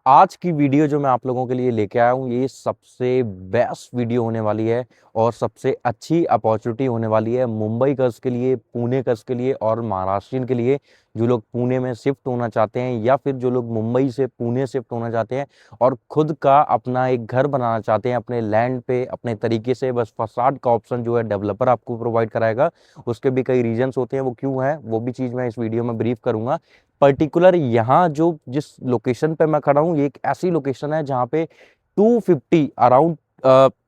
आज की वीडियो जो मैं आप लोगों के लिए लेके आया हूँ, ये सबसे बेस्ट वीडियो होने वाली है और सबसे अच्छी अपॉर्चुनिटी होने वाली है मुंबईकर्स के लिए, पुणेकर्स के लिए और महाराष्ट्रियन के लिए, जो लोग पुणे में शिफ्ट होना चाहते हैं या फिर जो लोग मुंबई से पुणे शिफ्ट होना चाहते हैं और खुद का अपना एक घर बनाना चाहते हैं अपने लैंड पे अपने तरीके से। बस फसाड का ऑप्शन जो है डेवलपर आपको प्रोवाइड कराएगा। उसके भी कई रीजंस होते हैं, वो क्यों है वो भी चीज़ मैं इस वीडियो में ब्रीफ करूंगा। पर्टिकुलर यहाँ जो जिस लोकेशन पे मैं खड़ा हूँ, ये एक ऐसी लोकेशन है जहाँ पे 250 अराउंड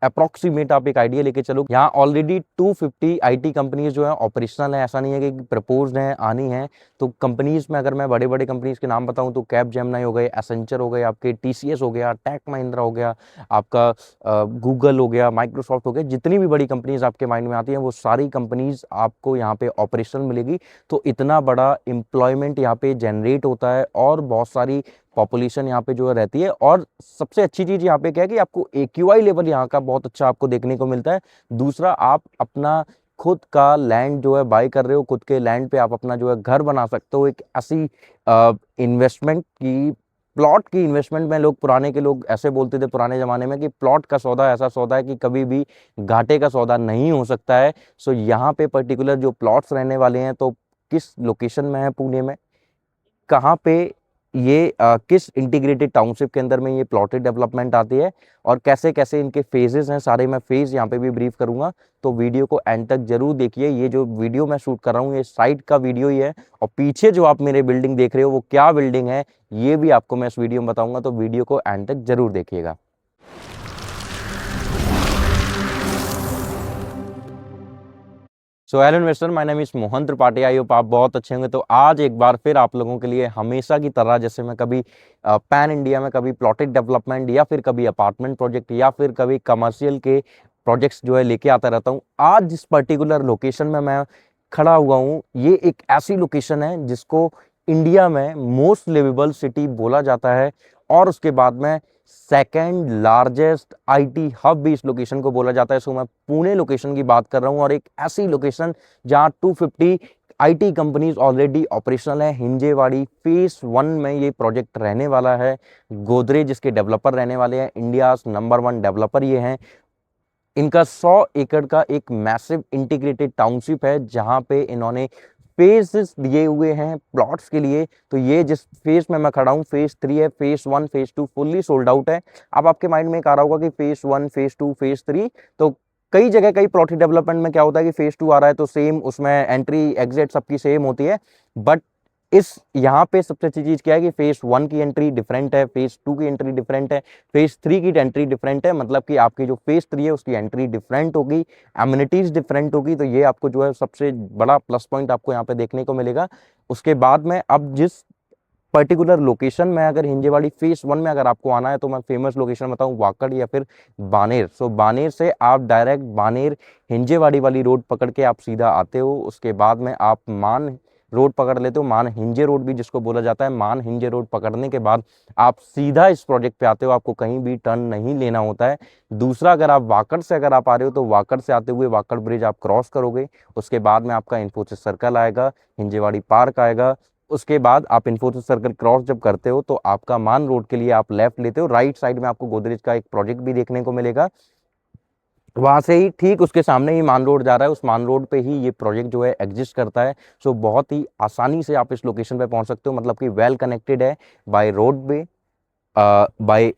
अप्रोक्सीमेट आप एक आइडिया लेके चलो, यहाँ ऑलरेडी 250 आईटी कंपनीज जो है ऑपरेशनल है। ऐसा नहीं है कि प्रपोज्ड है, आनी है। तो कंपनीज में अगर मैं बड़े बड़े कंपनीज के नाम बताऊं तो कैपजेमिनी हो गए, एसेंचर हो गए, आपके टीसीएस हो गया, टेक महिंद्रा हो गया, आपका गूगल हो गया, माइक्रोसॉफ्ट हो गया, जितनी भी बड़ी कंपनीज आपके माइंड में आती हैं वो सारी कंपनीज आपको यहाँ पे ऑपरेशनल मिलेगी। तो इतना बड़ा एम्प्लॉयमेंट यहाँ पे जनरेट होता है और बहुत सारी पॉपुलेशन यहाँ पे जो है रहती है। और सबसे अच्छी चीज यहाँ पे क्या है कि आपको एक्यूआई लेवल यहाँ का बहुत अच्छा आपको देखने को मिलता है। दूसरा, आप अपना खुद का लैंड जो है बाय कर रहे हो, खुद के लैंड पे आप अपना जो है घर बना सकते हो। एक ऐसी इन्वेस्टमेंट की प्लॉट की इन्वेस्टमेंट में लोग पुराने के लोग ऐसे बोलते थे पुराने जमाने में कि प्लॉट का सौदा ऐसा सौदा है कि कभी भी घाटे का सौदा नहीं हो सकता है। सो यहाँ पे पर्टिकुलर जो प्लॉट्स रहने वाले हैं, तो किस लोकेशन में है पुणे में, कहाँ पे ये किस इंटीग्रेटेड टाउनशिप के अंदर में ये प्लॉटेड डेवलपमेंट आती है और कैसे कैसे इनके फेजेस हैं, सारे मैं फेज यहाँ पे भी ब्रीफ करूंगा। तो वीडियो को एंड तक जरूर देखिए। ये जो वीडियो मैं शूट कर रहा हूँ ये साइट का वीडियो ही है, और पीछे जो आप मेरे बिल्डिंग देख रहे हो वो क्या बिल्डिंग है ये भी आपको मैं इस वीडियो में बताऊंगा। तो वीडियो को एंड तक जरूर देखिएगा। So hello investor, my name is Mohan Tripathi. I hope आप बहुत अच्छे होंगे। तो आज एक बार फिर आप लोगों के लिए हमेशा की तरह, जैसे मैं कभी पैन इंडिया में कभी प्लॉटेड डेवलपमेंट या फिर कभी अपार्टमेंट प्रोजेक्ट या फिर कभी कमर्शियल के प्रोजेक्ट्स जो है लेके आता रहता हूँ, आज जिस पर्टिकुलर लोकेशन में मैं खड़ा हुआ हूँ ये एक ऐसी लोकेशन है जिसको इंडिया में मोस्ट लिवेबल सिटी बोला जाता है और उसके बाद में सेकेंड लार्जेस्ट आईटी हब भी इस लोकेशन को बोला जाता है। सो मैं पुणे लोकेशन की बात कर रहा हूँ और एक ऐसी लोकेशन जहां 250 आईटी कंपनीज ऑलरेडी ऑपरेशनल है। हिंजेवाड़ी फेस 1 में ये प्रोजेक्ट रहने वाला है। गोदरेज इसके डेवलपर रहने वाले हैं, इंडिया नंबर 1 डेवलपर ये हैं। इनका 100 एकड़ का एक मैसिव इंटीग्रेटेड टाउनशिप है जहां पे इन्होंने फेजेस दिए हुए हैं प्लॉट्स के लिए। तो ये जिस फेज में मैं खड़ा हूँ फेज 3 है, phase 1 phase 2 fully sold out है। अब आपके माइंड में एक आ रहा होगा कि फेज 1 फेज 2 फेज 3, तो कई जगह कई प्लॉटेड डेवलपमेंट में क्या होता है कि फेज 2 आ रहा है तो सेम उसमें एंट्री एग्जिट सबकी सेम होती है। बट इस यहाँ पे सबसे अच्छी चीज क्या है कि फेज 1 की एंट्री डिफरेंट है, फेज 2 की एंट्री डिफरेंट है, फेज 3 की एंट्री डिफरेंट है। मतलब कि आपकी जो फेज 3 है उसकी एंट्री डिफरेंट होगी, एमिनिटीज डिफरेंट होगी। तो ये आपको जो है सबसे बड़ा प्लस पॉइंट आपको यहाँ पे देखने को मिलेगा। उसके बाद में अब जिस पर्टिकुलर लोकेशन में, अगर हिंजेवाड़ी फेज 1 में अगर आपको आना है तो मैं फेमस लोकेशन बताऊं वाकड़ या फिर बानेर। सो बानेर से आप डायरेक्ट बानेर हिंजेवाड़ी वाली रोड पकड़ के आप सीधा आते हो। उसके बाद में आप मान रोड पकड़ लेते हो, मान हिंजे रोड भी जिसको बोला जाता है। मान हिंजे रोड पकड़ने के बाद आप सीधा इस प्रोजेक्ट पे आते हो, आपको कहीं भी टर्न नहीं लेना होता है। दूसरा, अगर आप वाकड़ से अगर आप आ रहे हो तो वाकड़ से आते हुए वाकड़ ब्रिज आप क्रॉस करोगे। उसके बाद में आपका इन्फोसिस सर्कल आएगा, हिंजेवाड़ी पार्क आएगा। उसके बाद आप इन्फोसिस सर्कल क्रॉस जब करते हो तो आपका मान रोड के लिए आप लेफ्ट लेते हो। राइट साइड में आपको गोदरेज का एक प्रोजेक्ट भी देखने को मिलेगा। वहां से ही ठीक उसके सामने ही मान रोड जा रहा है, उस मान रोड पे ही ये प्रोजेक्ट जो है एग्जिस्ट करता है। सो बहुत ही आसानी से आप इस लोकेशन पे पहुंच सकते हो, मतलब कि वेल कनेक्टेड है by road way, by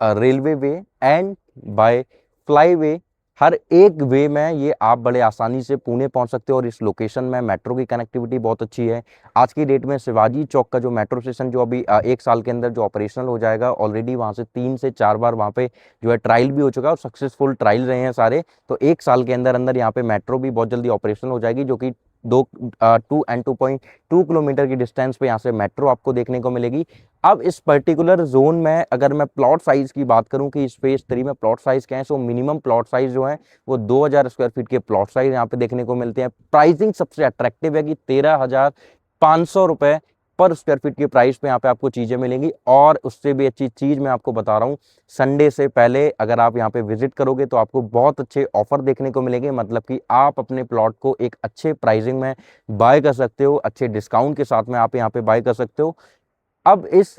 railway way and by fly way. हर एक वे में ये आप बड़े आसानी से पुणे पहुंच सकते हो। और इस लोकेशन में मेट्रो की कनेक्टिविटी बहुत अच्छी है। आज की डेट में शिवाजी चौक का जो मेट्रो स्टेशन जो अभी 1 साल के अंदर जो ऑपरेशनल हो जाएगा, ऑलरेडी वहां से 3 से 4 बार वहां पे जो है ट्रायल भी हो चुका है और सक्सेसफुल ट्रायल रहे हैं सारे। तो 1 साल के अंदर अंदर यहाँ पे मेट्रो भी बहुत जल्दी ऑपरेशनल हो जाएगी, जो कि 2.2 किलोमीटर की डिस्टेंस पे यहाँ से मेट्रो आपको देखने को मिलेगी। अब इस पर्टिकुलर जोन में अगर मैं प्लॉट साइज की बात करूं कि इस फेज 3 में प्लॉट साइज क्या है, सो मिनिमम प्लॉट साइज जो है वो 2000 स्क्वायर फीट के प्लॉट साइज यहाँ पे देखने को मिलते हैं। प्राइसिंग सबसे अट्रैक्टिव है कि 13,500 रुपए पर स्क्वायर फीट के प्राइस पे यहाँ पे आपको चीजें मिलेंगी। और उससे भी अच्छी चीज मैं आपको बता रहा हूँ, संडे से पहले अगर आप यहाँ पे विजिट करोगे तो आपको बहुत अच्छे ऑफर देखने को मिलेंगे। मतलब कि आप अपने प्लॉट को एक अच्छे प्राइसिंग में बाय कर सकते हो, अच्छे डिस्काउंट के साथ में आप यहाँ पे बाय कर सकते हो। अब इस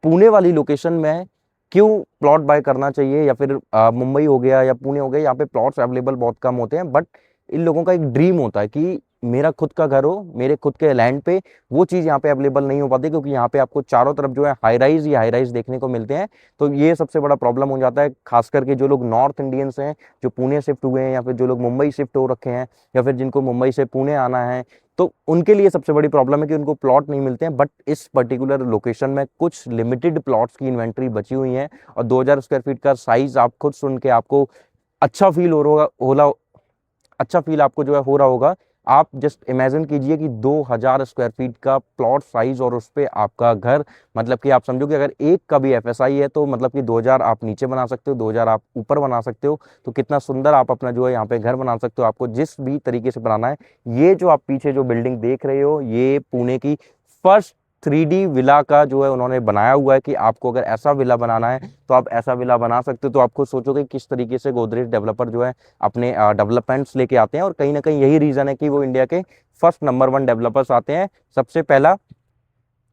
पुणे वाली लोकेशन में क्यों प्लॉट बाय करना चाहिए, या फिर मुंबई हो गया या पुणे हो गया, यहाँ पे प्लॉट्स अवेलेबल बहुत कम होते हैं, बट इन लोगों का एक ड्रीम होता है कि मेरा खुद का घर हो मेरे खुद के लैंड पे। वो चीज़ यहाँ पे अवेलेबल नहीं हो पाती, क्योंकि यहाँ पे आपको चारों तरफ जो है हाई राइज ही हाई राइज देखने को मिलते हैं। तो ये सबसे बड़ा प्रॉब्लम हो जाता है, खास करके जो लोग नॉर्थ इंडियंस हैं, जो पुणे शिफ्ट हुए हैं, या फिर जो लोग मुंबई शिफ्ट हो रखे हैं, या फिर जिनको मुंबई से पुणे आना है, तो उनके लिए सबसे बड़ी प्रॉब्लम है कि उनको प्लॉट नहीं मिलते हैं। बट इस पर्टिकुलर लोकेशन में कुछ लिमिटेड प्लॉट्स की इन्वेंट्री बची हुई है, और 2000 स्क्वायर फीट का साइज आप खुद सुन के आपको अच्छा फील हो अच्छा फील आपको जो है हो रहा होगा। आप जस्ट इमेजिन कीजिए कि 2000 स्क्वायर फीट का प्लॉट साइज और उस पे आपका घर, मतलब कि आप समझो कि अगर एक का भी एफएसआई है तो मतलब कि 2000 आप नीचे बना सकते हो, 2000 आप ऊपर बना सकते हो। तो कितना सुंदर आप अपना जो है यहाँ पे घर बना सकते हो, आपको जिस भी तरीके से बनाना है। ये जो आप पीछे जो बिल्डिंग देख रहे हो, ये पुणे की फर्स्ट 3D विला का जो है उन्होंने बनाया हुआ है कि आपको अगर ऐसा विला बनाना है तो आप ऐसा विला बना सकते हो। तो आप खुद सोचोगे किस तरीके से गोदरेज डेवलपर जो है अपने डेवलपमेंट्स लेके आते हैं, और कहीं ना कहीं यही रीजन है कि वो इंडिया के फर्स्ट नंबर 1 डेवलपर्स आते हैं। सबसे पहला,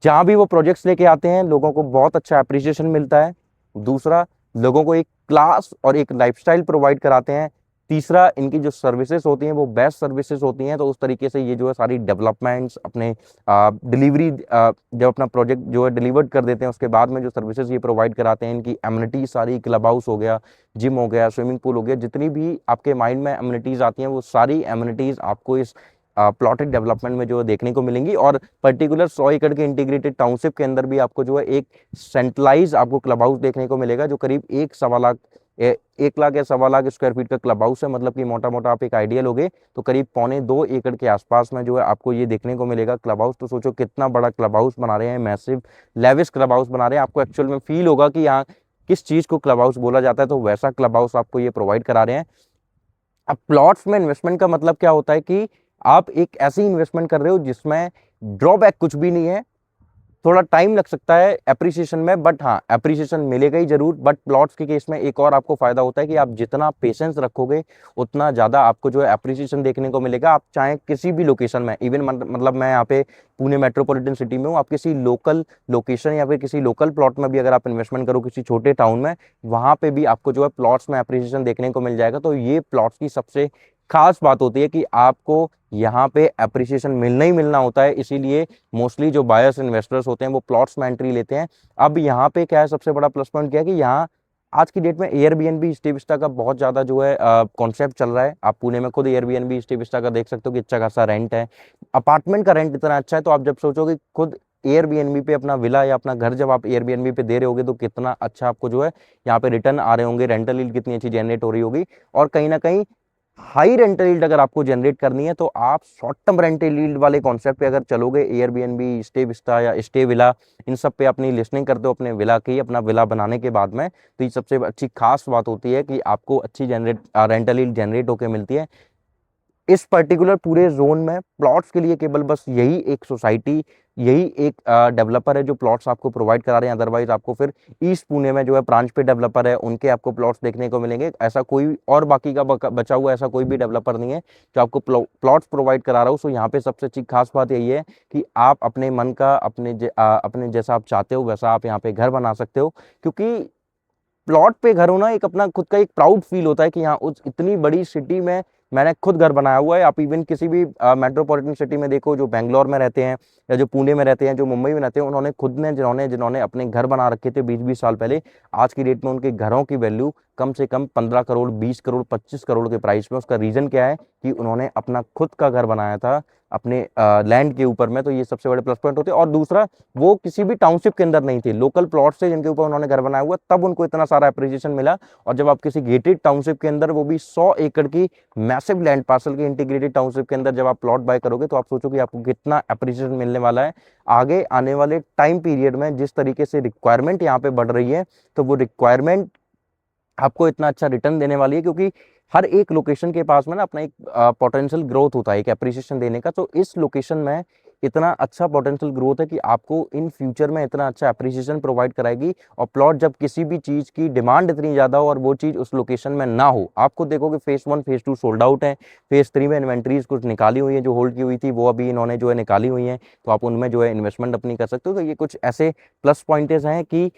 जहां भी वो प्रोजेक्ट्स लेके आते हैं लोगों को बहुत अच्छा अप्रिसिएशन मिलता है। दूसरा, लोगों को एक क्लास और एक लाइफस्टाइल प्रोवाइड कराते हैं। तीसरा, इनकी जो सर्विसेज होती हैं वो बेस्ट सर्विसेज होती हैं। तो उस तरीके से ये जो है सारी डेवलपमेंट्स अपने डिलीवरी, जब अपना प्रोजेक्ट जो है डिलीवर्ड कर देते हैं उसके बाद में जो सर्विसेज ये प्रोवाइड कराते हैं, इनकी एमिनिटीज सारी, क्लब हाउस हो गया, जिम हो गया, स्विमिंग पूल हो गया, जितनी भी आपके माइंड में एमिनिटीज आती हैं वो सारी एमिनिटीज आपको इस प्लॉटेड डेवलपमेंट में जो है देखने को मिलेंगी। और पर्टिकुलर 100 एकड़ के इंटीग्रेटेड टाउनशिप के अंदर भी आपको जो है एक सेंट्रलाइज आपको क्लब हाउस देखने को मिलेगा, जो करीब 1 लाख या 1.25 लाख स्क्वायर फीट का क्लब हाउस है। मतलब कि मोटा मोटा आप एक आइडिया लोगे तो करीब 1.25 एकड़ के आसपास में जो है आपको ये देखने को मिलेगा क्लब हाउस। तो सोचो कितना बड़ा क्लब हाउस बना रहे हैं, मैसिव लेविश क्लब हाउस बना रहे हैं। आपको एक्चुअल में फील होगा कि यहाँ किस चीज़ को क्लब हाउस बोला जाता है, तो वैसा क्लब हाउस आपको ये प्रोवाइड करा रहे हैं। अब प्लॉट्स में इन्वेस्टमेंट का मतलब क्या होता है कि आप एक ऐसी इन्वेस्टमेंट कर रहे हो जिसमें ड्रॉबैक कुछ भी नहीं है। थोड़ा टाइम लग सकता है एप्रिसिएशन में, बट हाँ एप्रिसिएशन मिलेगा ही जरूर। बट प्लॉट्स के केस में एक और आपको फायदा होता है कि आप जितना पेशेंस रखोगे उतना ज़्यादा आपको जो है एप्रिसिएशन देखने को मिलेगा। आप चाहे किसी भी लोकेशन में, इवन मतलब मैं यहाँ पे पुणे मेट्रोपॉलिटन सिटी में हूँ, आप किसी लोकल लोकेशन या फिर किसी लोकल प्लॉट में भी अगर आप इन्वेस्टमेंट करो किसी छोटे टाउन में, वहाँ पे भी आपको जो है प्लॉट्स में एप्रिसिएशन देखने को मिल जाएगा। तो ये प्लॉट्स की सबसे खास बात होती है कि आपको यहाँ पे एप्रिसिएशन मिलना ही मिलना होता है। इसीलिए मोस्टली जो बायर्स इन्वेस्टर्स होते हैं वो प्लॉट्स में एंट्री लेते हैं। अब यहाँ पे क्या है, सबसे बड़ा प्लस पॉइंट क्या है कि यहाँ आज की डेट में एयरबीएनबी स्टे विस्टा का बहुत ज़्यादा जो है कॉन्सेप्ट चल रहा है। आप पुणे में खुद एयरबीएनबी स्टे विस्टा का देख सकते हो कि अच्छा खासा रेंट है, अपार्टमेंट का रेंट इतना अच्छा है। तो आप जब सोचोगे खुद एयरबीएनबी पे अपना विला या अपना घर जब आप एयरबीएनबी पे दे रहे होगे तो कितना अच्छा आपको जो है यहाँ पे रिटर्न आ रहे होंगे, रेंटल यील्ड कितनी अच्छी जनरेट हो रही होगी। और कहीं ना कहीं हाई रेंटल यील्ड अगर आपको जनरेट करनी है तो आप शॉर्ट टर्म रेंटल यील्ड वाले कॉन्सेप्ट पे अगर चलोगे, एयरबीएनबी, स्टे विस्टा या स्टे विला, इन सब पे अपनी लिस्टिंग करते हो अपने विला की, अपना विला बनाने के बाद में, तो ये सबसे अच्छी खास बात होती है कि आपको अच्छी रेंटल यील्ड जनरेट होकर मिलती है। इस पर्टिकुलर पूरे जोन में प्लॉट्स के लिए केवल बस यही एक सोसाइटी, यही एक डेवलपर है जो प्लॉट्स आपको प्रोवाइड करा रहे हैं। अदरवाइज आपको फिर ईस्ट पुणे में जो है प्रांच पे डेवलपर है, उनके आपको प्लॉट्स देखने को मिलेंगे। ऐसा कोई और बाकी का बचा हुआ ऐसा कोई भी डेवलपर नहीं है जो आपको प्लॉट्स प्रोवाइड करा रहा हो। सो यहाँ पे सबसे अच्छी खास बात यही है कि आप अपने मन का, अपने जैसा आप चाहते हो वैसा आप यहाँ पे घर बना सकते हो। क्योंकि प्लॉट पे घर होना एक अपना खुद का एक प्राउड फील होता है कि हाँ उस इतनी बड़ी सिटी में मैंने खुद घर बनाया हुआ है। आप इवन किसी भी मेट्रोपॉलिटन सिटी में देखो, जो बेंगलोर में रहते हैं या जो पुणे में रहते हैं, जो मुंबई में रहते हैं, उन्होंने खुद ने जिन्होंने जिन्होंने अपने घर बना रखे थे 20-20 साल पहले, आज की डेट में उनके घरों की वैल्यू कम से कम 15 करोड़, 20 करोड़, 25 करोड़ के प्राइस में। उसका रीजन क्या है कि उन्होंने अपना खुद का घर बनाया था अपने लैंड के ऊपर में। तो ये सबसे बड़े प्लस पॉइंट होते हैं। और दूसरा, वो किसी भी टाउनशिप के अंदर नहीं थे, लोकल प्लॉट से जिनके ऊपर उन्होंने घर बनाया हुआ, तब उनको इतना सारा अप्रिसिएशन मिला। और जब आप किसी गेटेड टाउनशिप के अंदर, वो भी 100 एकड़ की मैसिव लैंड पार्सल के इंटीग्रेटेड टाउनशिप के अंदर जब आप प्लॉट बाय करोगे, तो आप सोचो कि आपको कितना अप्रिसिएशन मिलने वाला है। आगे आने वाले टाइम पीरियड में जिस तरीके से रिक्वायरमेंट यहाँ पे बढ़ रही है, तो वो रिक्वायरमेंट आपको इतना अच्छा रिटर्न देने वाली है। क्योंकि हर एक लोकेशन के पास में ना अपना एक पोटेंशियल ग्रोथ होता है, एक एप्रिसिएशन देने का। तो इस लोकेशन में इतना अच्छा पोटेंशियल ग्रोथ है कि आपको इन फ्यूचर में इतना अच्छा एप्रिसिएशन प्रोवाइड कराएगी। और प्लॉट जब किसी भी चीज़ की डिमांड इतनी ज़्यादा हो और वो चीज़ उस लोकेशन में ना हो, आपको देखोगे फेज़ 1 फेज़ 2 सोल्ड आउट है, फेज़ 3 में इन्वेंट्रीज कुछ निकाली हुई है जो होल्ड की हुई थी, वो अभी इन्होंने जो है निकाली हुई है, तो आप उनमें जो है इन्वेस्टमेंट अपनी कर सकते हो। तो ये कुछ ऐसे प्लस पॉइंट्स हैं कि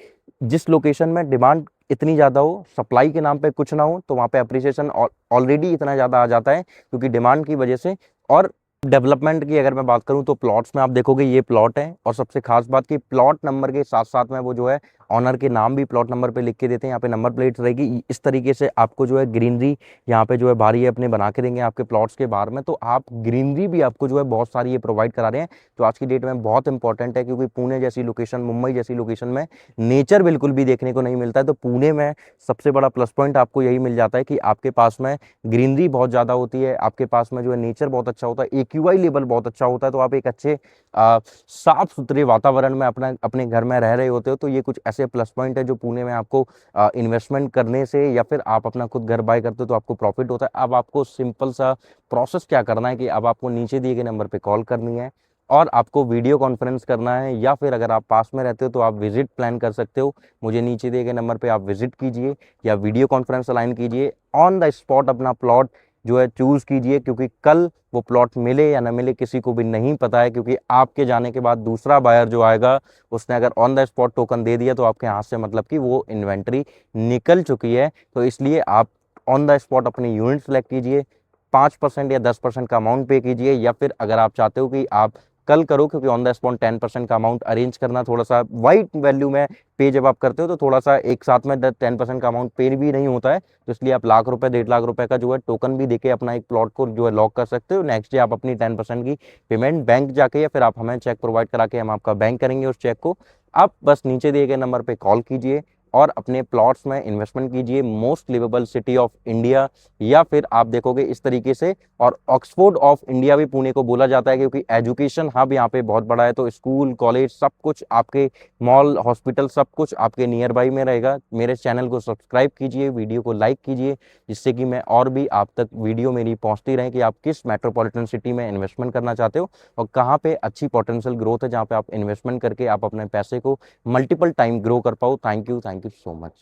जिस लोकेशन में डिमांड इतनी ज़्यादा हो, सप्लाई के नाम पे कुछ ना हो, तो वहाँ पे एप्रिसिएशन ऑलरेडी इतना ज़्यादा आ जाता है क्योंकि डिमांड की वजह से। और डेवलपमेंट की अगर मैं बात करूँ तो प्लॉट्स में आप देखोगे ये प्लॉट है, और सबसे खास बात कि प्लॉट नंबर के साथ साथ में वो जो है ऑनर के नाम भी प्लॉट नंबर पे लिख के देते हैं। यहाँ पे नंबर प्लेट्स रहेगी, इस तरीके से आपको जो है ग्रीनरी यहाँ पे जो है बारी है अपने बना के देंगे आपके प्लॉट्स के बाहर में। तो आप ग्रीनरी भी आपको जो है बहुत सारी ये प्रोवाइड करा रहे हैं, जो आज की डेट में बहुत इंपॉर्टेंट है क्योंकि पुणे जैसी लोकेशन, मुंबई जैसी लोकेशन में नेचर बिल्कुल भी देखने को नहीं मिलता है। तो पुणे में सबसे बड़ा प्लस पॉइंट आपको यही मिल जाता है कि आपके पास में ग्रीनरी बहुत ज़्यादा होती है, आपके पास में जो है नेचर बहुत अच्छा होता है, एक्यूआई लेवल बहुत अच्छा होता है। तो आप एक अच्छे साफ सुथरे वातावरण में अपने घर में रह रहे होते हो। तो ये कुछ ऐसे प्लस पॉइंट है जो पुणे में आपको इन्वेस्टमेंट करने से या फिर आप अपना खुद घर बाय करते हो तो आपको प्रॉफिट होता है। अब आपको सिंपल सा प्रोसेस क्या करना है कि अब आपको नीचे दिए गए नंबर पे कॉल करनी है और आपको वीडियो कॉन्फ्रेंस करना है, या फिर अगर आप पास में रहते हो तो आप विजिट प्लान कर सकते हो। मुझे नीचे दिए गए नंबर पे आप विजिट कीजिए या वीडियो कॉन्फ्रेंस अलाइन कीजिए, ऑन द स्पॉट अपना प्लॉट जो है चूज कीजिए, क्योंकि कल वो प्लॉट मिले या ना मिले किसी को भी नहीं पता है। क्योंकि आपके जाने के बाद दूसरा बायर जो आएगा उसने अगर ऑन द स्पॉट टोकन दे दिया तो आपके हाथ से मतलब कि वो इन्वेंट्री निकल चुकी है। तो इसलिए आप ऑन द स्पॉट अपनी यूनिट सेलेक्ट कीजिए, 5% या 10% का अमाउंट पे कीजिए, या फिर अगर आप चाहते हो कि आप कल करो, क्योंकि ऑन द स्पॉट 10% का अमाउंट अरेंज करना थोड़ा सा वाइट वैल्यू में पे जब आप करते हो तो थोड़ा सा एक साथ में 10% का अमाउंट पे भी नहीं होता है। तो इसलिए आप लाख रुपए 1.5 लाख रुपए का जो है टोकन भी देके अपना एक प्लॉट को जो है लॉक कर सकते हो। नेक्स्ट डे आप अपनी 10% की पेमेंट बैंक जाके या फिर आप हमें चेक प्रोवाइड करा के हम आपका बैंक करेंगे उस चेक को। आप बस नीचे दिए गए नंबर पे कॉल कीजिए और अपने प्लॉट्स में इन्वेस्टमेंट कीजिए। Most livable city of India, या फिर आप देखोगे इस तरीके से, और ऑक्सफोर्ड ऑफ इंडिया भी पुणे को बोला जाता है क्योंकि एजुकेशन हब यहाँ पे बहुत बड़ा है। तो स्कूल, कॉलेज, सब कुछ आपके, मॉल, हॉस्पिटल, सब कुछ आपके नियर बाई में रहेगा। मेरे चैनल को सब्सक्राइब कीजिए, वीडियो को लाइक कीजिए, जिससे कि मैं और भी आप तक वीडियो मेरी पहुंचती रहे कि आप किस मेट्रोपॉलिटन सिटी में इन्वेस्टमेंट करना चाहते हो और कहाँ पे अच्छी पोटेंशियल ग्रोथ है जहाँ पे आप इन्वेस्टमेंट करके आप अपने पैसे को मल्टीपल टाइम ग्रो कर पाओ। Thank you so much.